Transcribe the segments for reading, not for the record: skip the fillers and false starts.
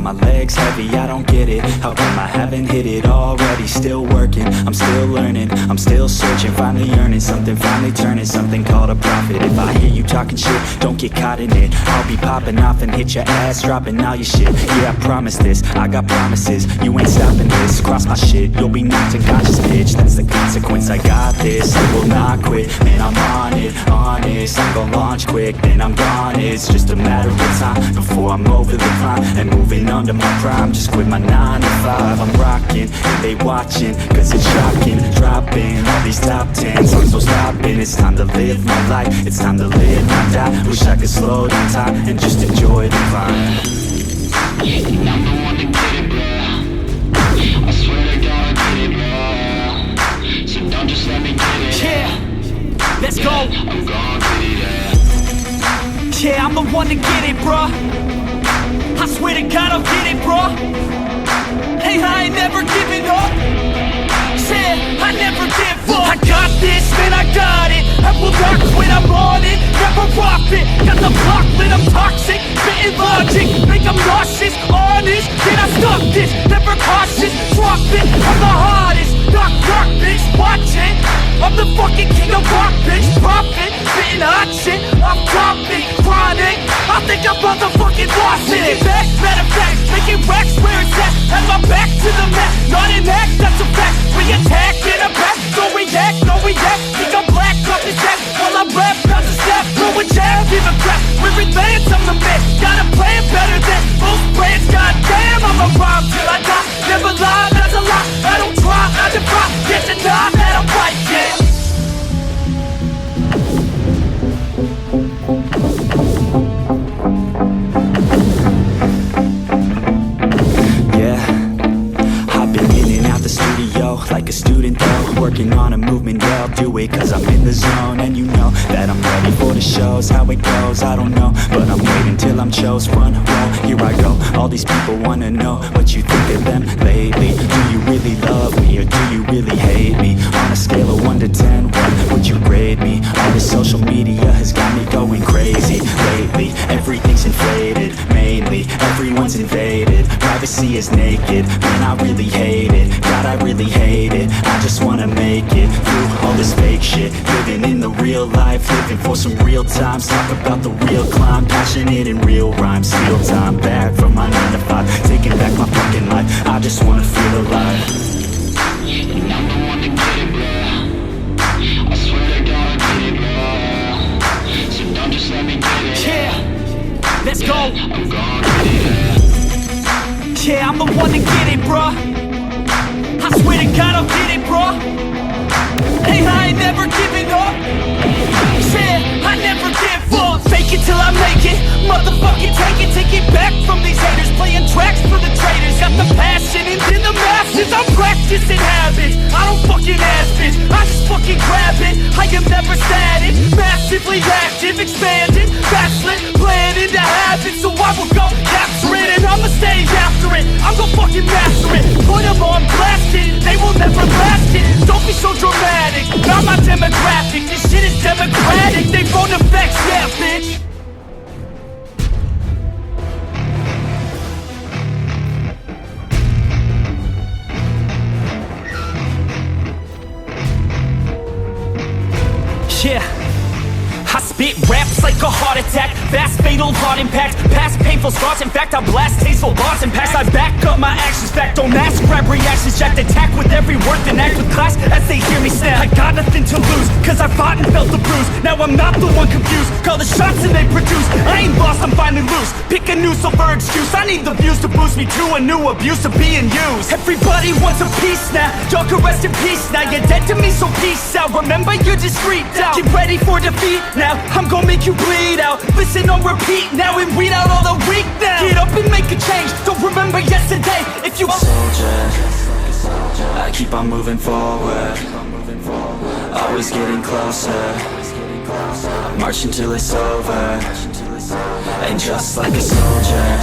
my legs heavy, I don't get it. How come I haven't hit it already? Still working, I'm still learning, I'm still searching, finally earning something, finally turning something called a profit. If I hear you talking shit, don't get caught in it. I'll be popping off and hit your ass, dropping all your shit. Yeah, I promise this, I got promises, you ain't stopping this. Cross my shit, you'll be knocked unconscious, bitch. That's the consequence, I got this, I will not quit. Man, I'm on it, honest, I'm gon' launch quick, then I'm gone. It's just a matter of time before I'm over the climb and moving under my prime. Just quit my 9 to 5, I'm rocking, and they watching, cause it's shocking. Dropping all these top 10 songs, no stopping. It's time to live my life, it's time to live my die. Wish I could slow down time and just enjoy the climb. And I'm the one to get it, bro. I swear to God, I get it, bro. So don't just let me get it. Yeah, let's go. I'm gon' get it, yeah. Yeah, I'm the one to get it, bruh. I swear to God I'll get it, bruh. Hey, I ain't never giving up. Said I never give up. I got this, man, I got it. I will not quit, I'm on it. Never profit, got the block lit, I'm toxic. Spitting logic, make them nauseous. Honest, can I stop this? Never cautious, drop it. I'm the hardest, knock, knock, bitch, watch it. I'm the fucking king of rock, bitch, profit. Spitting hot shit, I'm topic, chronic. I think I'm motherfucking lost it. Making back, matter of fact, making racks where it's at. Have my back to the mat, not an act, that's a fact. We attack in a back, don't react, no react. Think I'm black, off his jack, while I rap, bounce a snap. Throw a jab, give a crap, we're advanced, I'm the man. Got a plan better than most brands, goddamn. I'm a rhyme till I die, never lie, that's a lie. I don't try, I defy, get to die, that I'm right, yeah. Like a student though, working on a movement, yeah, I'll do it cause I'm in the zone. And you know that I'm ready for the shows. How it goes, I don't know, but I'm waiting till I'm chose. Front row, here I go. All these people wanna know what you think of them lately. Do you really love me or do you really hate me? On a scale of 1 to 10, what would you grade me? All this social media has got me going crazy lately. Everything's inflated, mainly everyone's invaded. Privacy is naked, man, I really hate it. God, I really hate it. I just wanna make it through all this fake shit. Living in the real life, living for some real times. Talk about the real climb, passionate in real rhymes. Steal time back from my 9 to 5, taking back my fucking life. I just wanna feel alive. And I'm the one to get it, bro. I swear to God, I get it, bro. So don't just let me get it. Yeah, let's go. I'm gon' get it, yeah. Yeah, I'm the one to get it, bruh. I swear to God I'll get it, bruh. Hey, I ain't never giving up. Said I never give up. Fake it till I make it. Motherfucking take it back from these haters. Playing tracks for the traitors. Got the passion and in the masses. I'm practicing habits. I don't fucking ask bitch, I just fucking grab it. I am never static, massively active, expanding, backslid, playing into habits. So I will go capture it and I'ma stay after it. I'm gon' fucking master it. Put them on blasted, they will never last it. Don't be so dramatic, not my demographic. This shit is democratic, they phone effects, yeah bitch. Yeah, I spit raps like a heart attack. Fast, fatal, heart impact. Past painful scars, in fact I blast tasteful bars and packs. I back up my actions, fact don't ask. Grab reactions, jacked attack with every word. Then act with class as they hear me snap. I got nothing to lose, cause I fought and felt the bruise. Now I'm not the one confused, call the shots and they produce. I ain't lost, I'm finally loose. Pick a new silver excuse, I need the views to boost me to a new abuse of being used. Everybody wants a piece now, y'all can rest in peace now. You're dead to me, so peace out. Remember you're discreet out. Get ready for defeat now, I'm gonna make you bleed out. Listen on repeat now and weed out all the weak now. Get up and make a change, don't remember yesterday. If you soldier, I keep on moving forward, always getting closer. Marching till it's over. And just like a soldier,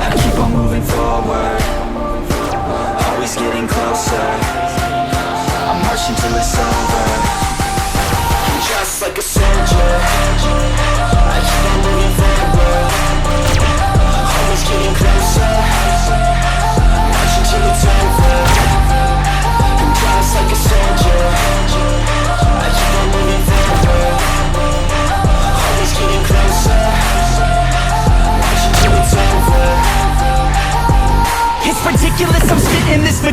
I keep on moving forward, always getting closer. I'm marching till it's over. And just like a soldier, I keep on moving forward, always getting closer.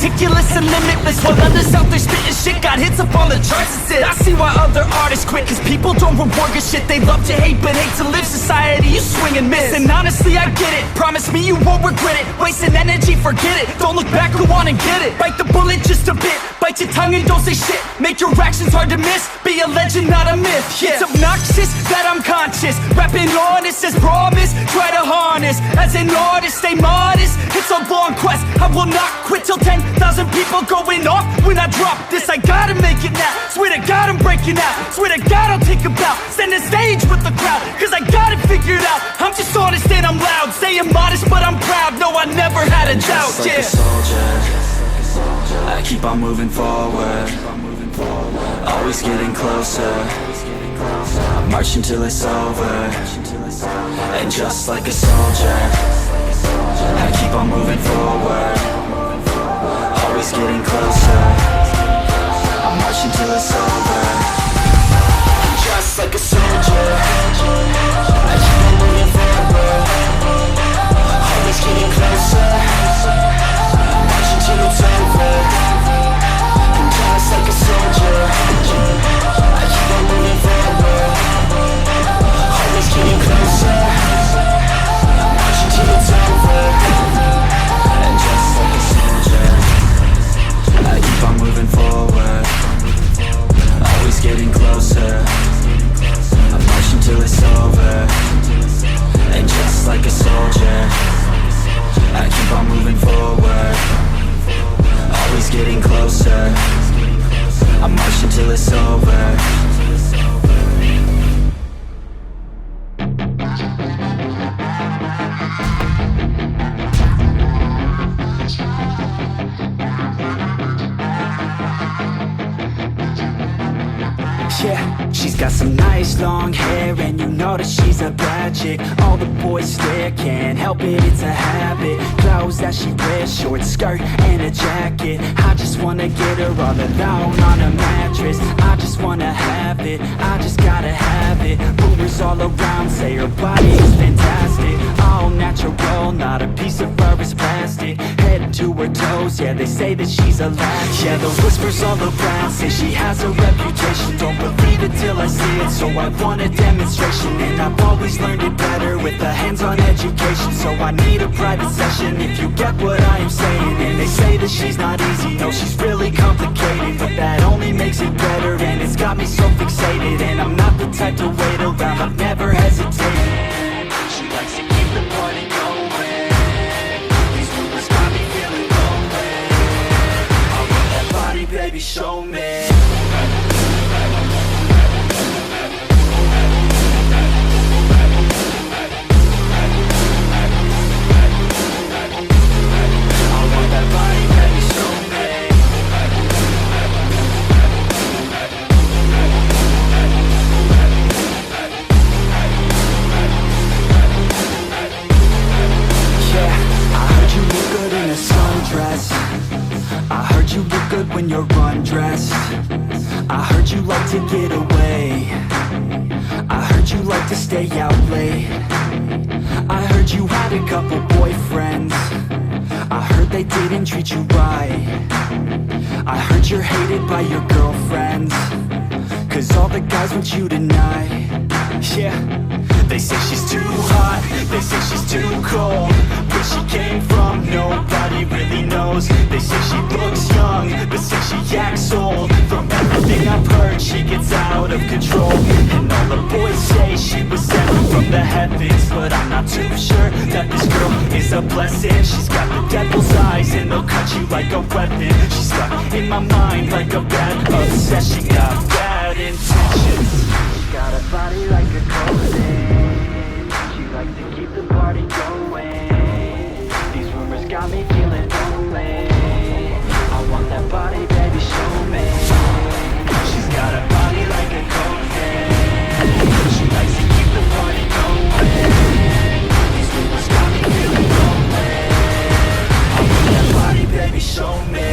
meticulous and limitless, while others out there spitting shit got hits up on the charts and shit. I see why other artists quit, cause people don't reward good shit. They love to hate but hate to live. Society, you swing and miss. And honestly, I get it. Promise me you won't regret it. Wasting energy, forget it. Don't look back, go on and get it. Bite the bullet just a bit. Bite your tongue and don't say shit. Make your actions hard to miss. Be a legend, not a myth. Yeah. It's obnoxious that I'm conscious. Rapping honest as promise. Try to harness. As an artist, stay modest. It's a long quest. I will not quit till 10,000 people going off when I drop this. I gotta make it now. Swear to God I'm breaking out. Swear to God I'll take a bow. Stand the stage with the crowd, cause I got it figured out. I'm just honest and I'm loud. Saying modest but I'm proud. No, I never had a doubt. Just like a soldier, I keep on moving forward. Always getting closer. I'm marching till it's over. And just like a soldier, I keep on moving forward. Always getting closer. I'm marching till it's over. Just like a soldier, I keep on moving forward. Always getting closer. I'm marching till it's over. And just like a soldier, I keep on moving forward. Always getting closer. I'm marching till it's over. And just like a soldier, I keep on moving forward. Always getting closer. I'm marching till it's over. And just like a soldier, I keep on moving forward. Always getting closer. I'm marching till it's over. Yeah, she's got some nice long hair, and you know that she's a bad chick. All the boys stare, can't help it, it's a habit. Clothes that she wears, short skirt and a jacket. I just wanna get her all alone on a mattress. I just wanna have it, I just gotta have it. Rumors all around say her body is fantastic. All natural, not a piece of fur is plastic. Head to her toes, yeah, they say that she's a latch. Yeah, those whispers all around say she has a reputation. Don't believe it till I see it, so I want a demonstration. And I've always learned it better with a hands-on education. So I need a private session, if you get what I am saying. And they say that she's not easy, no, she's really complicated. But that only makes it better, and it's got me so fixated. And I'm not the type to wait around, I've never hesitated. She likes to keep the party going. These rumors got me feeling lonely. I want that body, baby, show me. I heard you look good when you're undressed. I heard you like to get away. I heard you like to stay out late. I heard you had a couple boyfriends. I heard they didn't treat you right. I heard you're hated by your girlfriends, cause all the guys want you tonight. Yeah, they say she's too hot, they say she's too cold. Where she came from, nobody really knows. They say she looks young, but say she acts old. From everything I've heard, she gets out of control. And all the boys say she was sent from the heavens, but I'm not too sure that this girl is a blessing. She's got the devil's eyes and they'll cut you like a weapon. She's stuck in my mind like a bad obsession. Got bad intentions. She got a body like a codeine. She likes to keep the party going. These rumors got me feeling lonely. I want that body, baby, show me. She's got a body like a codeine. She likes to keep the party going. These rumors got me feeling lonely. I want that body, baby, show me.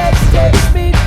step, step, speed